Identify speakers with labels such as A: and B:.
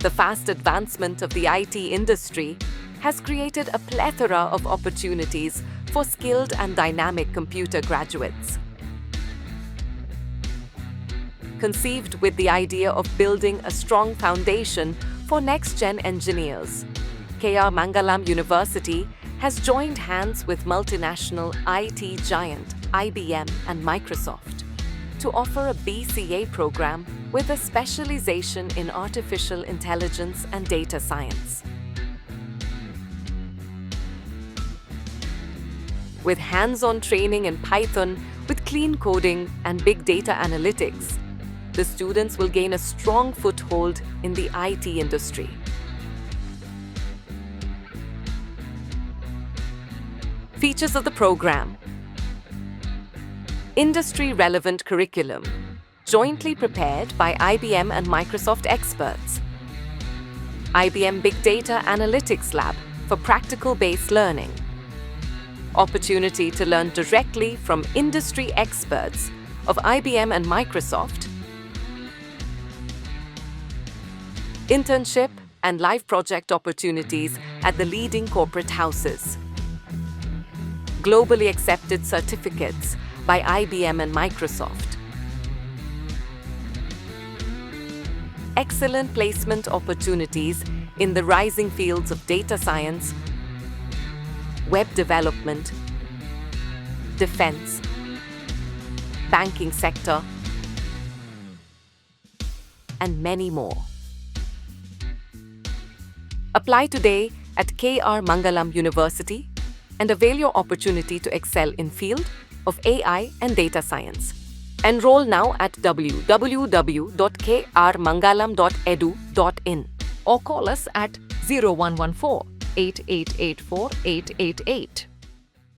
A: The fast advancement of the IT industry has created a plethora of opportunities for skilled and dynamic computer graduates. Conceived with the idea of building a strong foundation for next-gen engineers, Mangalam University has joined hands with multinational IT giant IBM and Microsoft to offer a BCA program with a specialization in artificial intelligence and data science. With hands-on training in Python with clean coding and big data analytics, the students will gain a strong foothold in the IT industry. Features of the program: industry-relevant curriculum, jointly prepared by IBM and Microsoft experts. IBM Big Data Analytics Lab for practical-based learning. Opportunity to learn directly from industry experts of IBM and Microsoft. Internship and live project opportunities at the leading corporate houses. Globally accepted certificates by IBM and Microsoft. Excellent placement opportunities in the rising fields of data science, web development, defense, banking sector, and many more. Apply today at Mangalam University and avail your opportunity to excel in field of AI and data science. Enroll now at www.krmangalam.edu.in or call us at 0114 8884 888.